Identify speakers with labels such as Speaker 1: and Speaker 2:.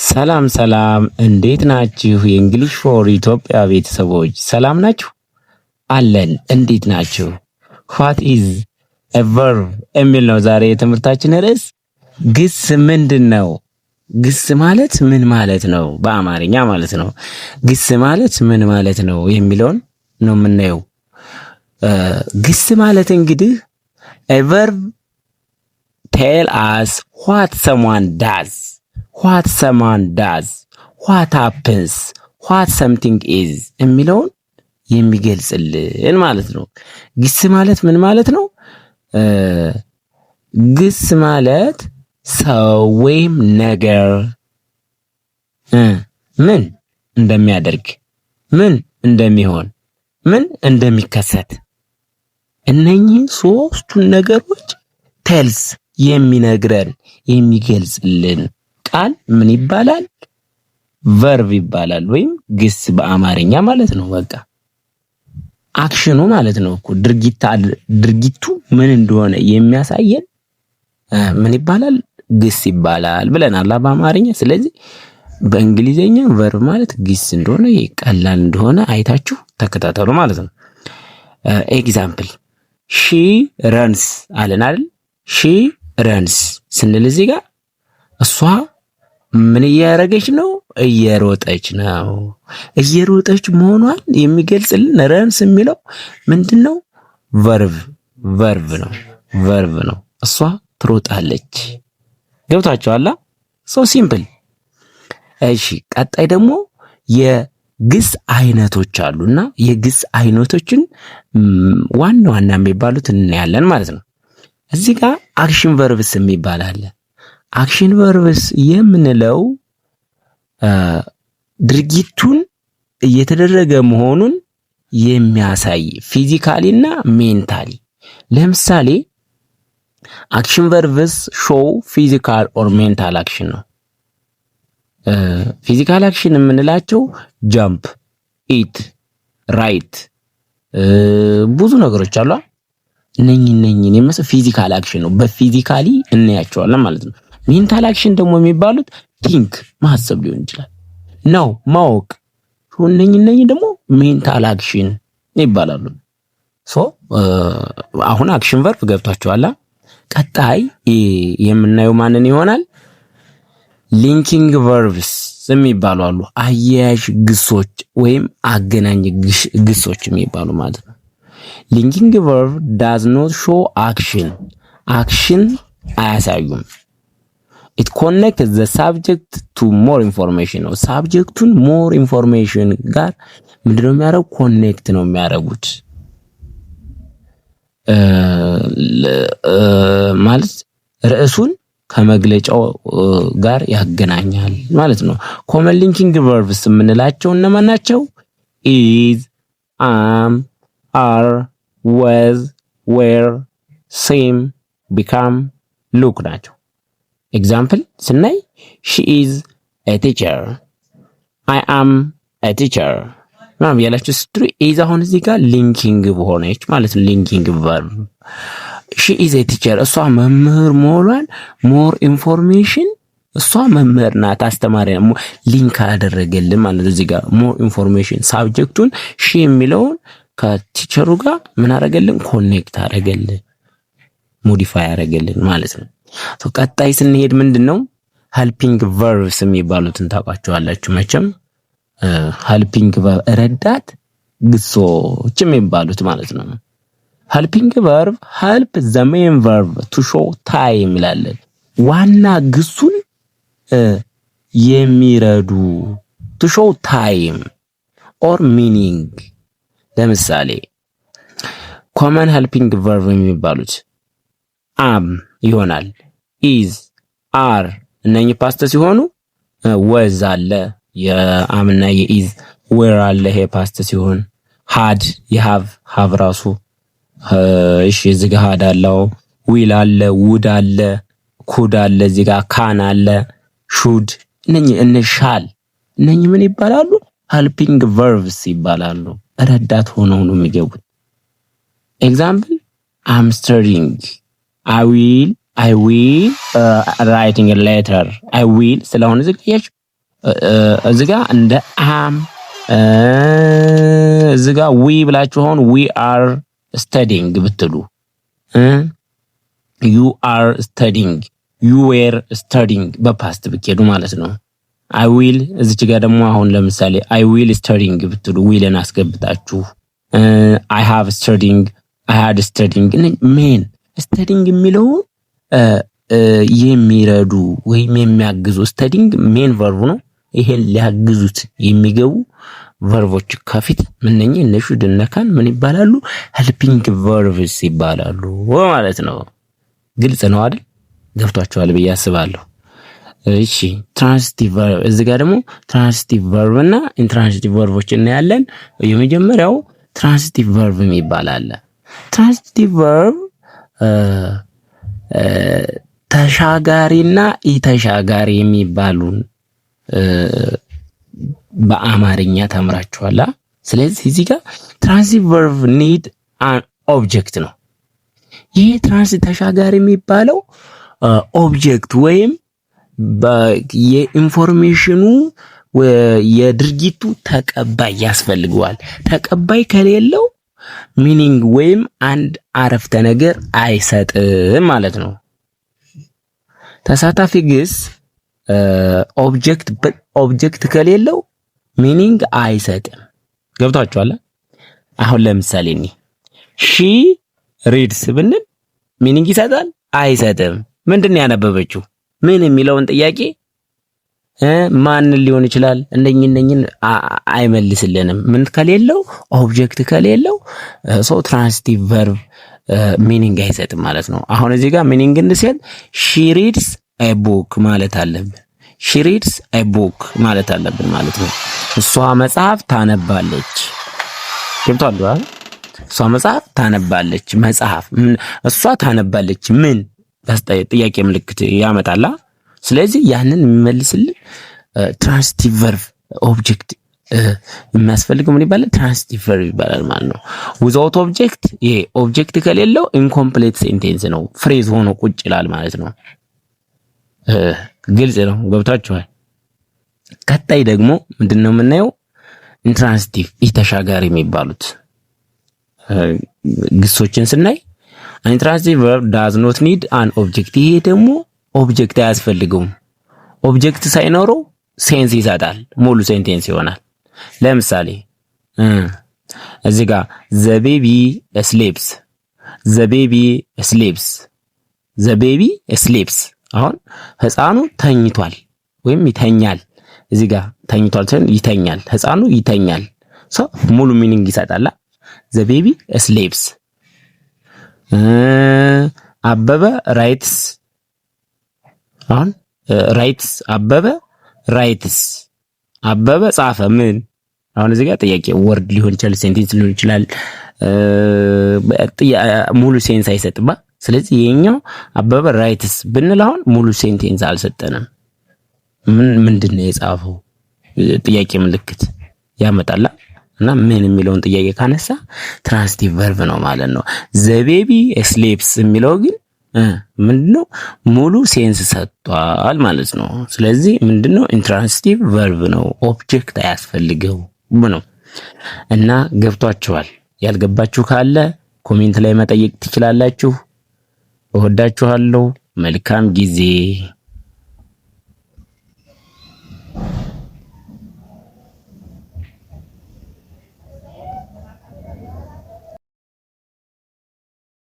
Speaker 1: ሰላም ሰላም፣ እንዴት ናችሁ? የእንግሊሽ ፎር ኢትዮጵያ ቤተሰቦች ሰላም ናችሁ? አለን። እንዴት ናችሁ? ዋት ኢዝ ኤ ቨርብ የሚል ነው ዛሬ የትምህርታችን ርዕስ። ግስ ምንድን ነው? ግስ ማለት ምን ማለት ነው? በአማርኛ ማለት ነው። ግስ ማለት ምን ማለት ነው የሚለውን ነው የምናየው። ግስ ማለት እንግዲህ ኤ ቨርብ ቴል አስ ዋት ሰምዋን ዳዝ what someone does, what happens, what something is የሚለውን የሚገልጽልን ማለት ነው። ግስ ማለት ምን ማለት ነው? ግስ ማለት ሰው ወይም ነገር ምን እንደሚያደርግ፣ ምን እንደሚሆን፣ ምን እንደሚከሰት እነኚህ ሶስቱን ነገሮች ቴልስ የሚነግረን የሚገልጽልን ቃል ምን ይባላል? ቨርብ ይባላል፣ ወይም ግስ በአማርኛ ማለት ነው። በቃ አክሽኑ ማለት ነው እኮ ድርጊቱ ምን እንደሆነ የሚያሳየን ምን ይባላል? ግስ ይባላል ብለናል በአማርኛ። ስለዚህ በእንግሊዘኛ ቨርብ ማለት ግስ እንደሆነ ቀላል እንደሆነ አይታችሁ ተከታተሉ ማለት ነው። ኤግዛምፕል ሺ ረንስ አለን አይደል? ሺ ረንስ ስንል እዚህ ጋር እሷ ምን እያደረገች ነው? እየሮጠች ነው። እየሮጠች መሆኗን የሚገልጽልን ረንስ የሚለው ምንድነው? ቨርብ ነው። እሷ ትሮጣለች። ገብታችኋል? ሶ ሲምፕል። እሺ፣ ቀጣይ ደግሞ የግስ አይነቶች አሉና የግስ አይነቶችን ዋና ዋና የሚባሉት እናያለን ማለት ነው። እዚህ ጋር አክሽን ቨርብስ የሚባል አለ። አክሽን ቨርብስ የምንለው ድርጊቱን እየተደረገ መሆኑን የሚያሳይ ፊዚካሊ እና ሜንታሊ። ለምሳሌ አክሽን ቨርብስ ሾው ፊዚካል ኦር ሜንታል አክሽን ነው። ፊዚካል አክሽን የምንላቸው ጃምፕ፣ ኢት፣ ራይት ብዙ ነገሮች አሉ። እነኝን የመሰለ ፊዚካል አክሽን ነው። በፊዚካሊ እናያቸዋለን ማለት ነው። ሜንታል አክሽን ደግሞ የሚባሉት ቲንክ ማሰብ ሊሆን ይችላል፣ ነው ማወቅ። እነኝ ደግሞ ሜንታል አክሽን ይባላሉ። ሶ አሁን አክሽን ቨርብ ገብቷችኋል። ቀጣይ የምናየው ማንን ይሆናል? ሊንኪንግ ቨርብስ የሚባሉ አሉ። አያያዥ ግሶች ወይም አገናኝ ግሶች የሚባሉ ማለት ነው። ሊንኪንግ ቨርብ ዳዝ ኖት ሾው አክሽን አያሳዩም። it connects the subject to more information ነው። ሳብጀክቱን more information ጋር ምንድነው የሚያደርጉ? ኮኔክት ነው የሚያደርጉት ማለት ርዕሱን ከመግለጫው ጋር ያገናኛል ማለት ነው። ኮመን ሊንኪንግ ቨርብስ የምንላቸው እነማን ናቸው? is, am, are, was, were, seem, become, look ናቸው። ኤግዛምፕል ስናይ she is a teacher, I am a teacher ማም ያላችሁ ስትሪ ኢዝ አሁን እዚህ ጋር ሊንኪንግ በሆነች ማለት ነው። ሊንኪንግ ቨርብ she is a teacher እሷ መምህር መሆኗን ሞር ኢንፎርሜሽን እሷ መምህር ናት አስተማሪ ነው ሊንክ አደረገልን ማለት ነው። እዚህ ጋር ሞር ኢንፎርሜሽን ሳብጀክቱን she የሚለውን ከቲቸሩ ጋር ምን አደረገልን? ኮኔክት አደረገልን፣ ሞዲፋይ አደረገልን ማለት ነው። ቀጣይ ስንሄድ ምንድነው ሄልፒንግ ቨርብስ የሚባሉትን ታውቃቸዋላችሁ መቼም። ሄልፒንግ ቨርብ ረዳት ግሶች የሚባሉት ማለት ነው። ሄልፒንግ ቨርብ ሄልፕ ዘ ሜን ቨርብ ቱ ሾው ታይም ይላል። ዋና ግሱን የሚረዱ ቱ ሾው ታይም ኦር ሚኒንግ። ለምሳሌ ኮመን ሄልፒንግ ቨርብ የሚባሉት am ይሆናል፣ is፣ are እነኚህ ፓስት ሲሆኑ was አለ የአምና የኢዝ፣ were አለ ይሄ ፓስት ሲሆን፣ had የሃቭ ራሱ እሺ እዚህ ጋር had አለው፣ will አለ፣ would አለ፣ could አለ፣ እዚህ ጋር can አለ፣ should እነኚህ shall እነኚህ ምን ይባላሉ? helping verbs ይባላሉ። ረዳት ሆነው ነው የሚገቡት። ኤግዛምፕል I'm studying, I will writing a letter, I will ስለሆነ ዝግያችሁ እዚህ ጋር እንደ አም እዚህ ጋር ዊ ብላችሁ አሁን ዊ አር ስተዲንግ ብትሉ ዩ አር ስተዲንግ ዩ ዌር ስተዲንግ በፓስት ብትሄዱ ማለት ነው። አይ ዊል እዚች ጋር ደግሞ አሁን ለምሳሌ አይ ዊል ስተዲንግ ብትሉ ዊልን አስገብታችሁ አይ ሃቭ ስተዲንግ አይ ሃድ ስተዲንግ ሜን ስተዲንግ የሚለው የሚረዱ ወይም የሚያግዙ ስተዲንግ ሜን ቨርቡ ነው። ይሄን ሊያግዙት የሚገቡ ቨርቦች ከፊት ምንኝ እነሹ ድነካን ምን ይባላሉ? ሄልፒንግ ቨርብስ ይባላሉ ማለት ነው። ግልጽ ነው አይደል? ገብቷችኋል ብዬ አስባለሁ። እሺ ትራንዚቲቭ ቨርብ እዚህ ጋር ደግሞ ትራንዚቲቭ ቨርብ እና ኢንትራንዚቲቭ ቨርቦች እናያለን። የመጀመሪያው ትራንዚቲቭ ቨርብ ይባላል። ትራንዚቲቭ ቨርብ ተሻጋሪና ኢተሻጋሪ የሚባሉን በአማርኛ ተምራችኋላ። ስለዚህ እዚህ ጋር ትራንዚቲቭ ቨርብ ኒድ አን ኦብጀክት ነው። ይህ ትራንዚት ተሻጋሪ የሚባለው ኦብጀክት ወይም የኢንፎርሜሽኑ የድርጊቱ ተቀባይ ያስፈልገዋል። ተቀባይ ከሌለው ሚኒንግ ወይም አንድ አረፍተ ነገር አይሰጥም ማለት ነው። ተሳታፊ ግስ ኦብጀክት ከሌለው ሚኒንግ አይሰጥም። ገብቷችኋል? አሁን ለምሳሌ ሺ ሪድስ ብንል ሚኒንግ ይሰጣል? አይሰጥም። ምንድን ነው ያነበበችው? ምን የሚለውን ጥያቄ ማንን ሊሆን ይችላል? እነኝን አይመልስልንም። ምን ከሌለው ኦብጀክት ከሌለው ሶ ትራንዚቲቭ ቨርብ ሚኒንግ አይሰጥም ማለት ነው። አሁን እዚህ ጋር ሚኒንግ እንሰጥ ሺ ሪድስ ኤ ቡክ ማለት አለብን። ሺ ሪድስ ኤ ቡክ ማለት አለብን ማለት ነው። እሷ መጽሐፍ ታነባለች። ገብቷል? እሷ መጽሐፍ ታነባለች። መጽሐፍ እሷ ታነባለች ምን ጥያቄ ምልክት ያመጣላ። ስለዚህ ያንን የሚመልስልን ትራንዚቲቭ ቨርብ ኦብጀክት የሚያስፈልገው ምን ይባላል? ትራንዚቲቭ ቨርብ ይባላል ማለት ነው። ዊዛውት ኦብጀክት ይሄ ኦብጀክት ከሌለው ኢንኮምፕሌት ሴንቴንስ ነው፣ ፍሬዝ ሆኖ ቁጭ ይላል ማለት ነው። ግልጽ ነው። ገብታችኋል? ቀጣይ ደግሞ ምንድነው የምናየው? ኢንትራንዚቲቭ ተሻጋሪ የሚባሉት ግሶችን ስናይ ኢንትራንዚቲቭ ቨርብ ዳዝ ኖት ኒድ አን ኦብጀክት። ይሄ ደግሞ ኦብጀክት አያስፈልገውም። ኦብጀክት ሳይኖረው ሴንስ ይሰጣል፣ ሙሉ ሴንቴንስ ይሆናል። ለምሳሌ እዚህ ጋር ዘ ቤቢ ስሊፕስ፣ ዘ ቤቢ ስሊፕስ፣ ዘ ቤቢ ስሊፕስ። አሁን ህፃኑ ተኝቷል ወይም ይተኛል። እዚህ ጋር ተኝቷል ሳይሆን ይተኛል፣ ህፃኑ ይተኛል። ሶ ሙሉ ሚኒንግ ይሰጣል። ዘ ቤቢ ስሊፕስ። አበበ ራይትስ። አሁን ራይትስ አበበ ራይትስ፣ አበበ ጻፈ ምን። አሁን እዚህ ጋር ጥያቄ ወርድ ሊሆን ይችላል፣ ሴንቴንስ ሊሆን ይችላል። ሙሉ ሴንስ አይሰጥም። ስለዚህ ይሄኛው አበበ ራይትስ ብንል አሁን ሙሉ ሴንቴንስ አልሰጠንም። ምንድነው የጻፈው? ጥያቄ ምልክት ያመጣላ እና ምን የሚለውን ጥያቄ ካነሳ ትራንዚቲቭ ቨርብ ነው ማለት ነው። ዘ ቤቢ ስሊፕስ የሚለው ግን ምንድነው? ሙሉ ሴንስ ሰጥቷል ማለት ነው። ስለዚህ ምንድነው? ኢንትራንዚቲቭ ቨርብ ነው፣ ኦብጀክት አያስፈልገው ነው። እና ገብቷችኋል? ያልገባችሁ ካለ ኮሜንት ላይ መጠየቅ ትችላላችሁ። እወዳችኋለሁ። መልካም ጊዜ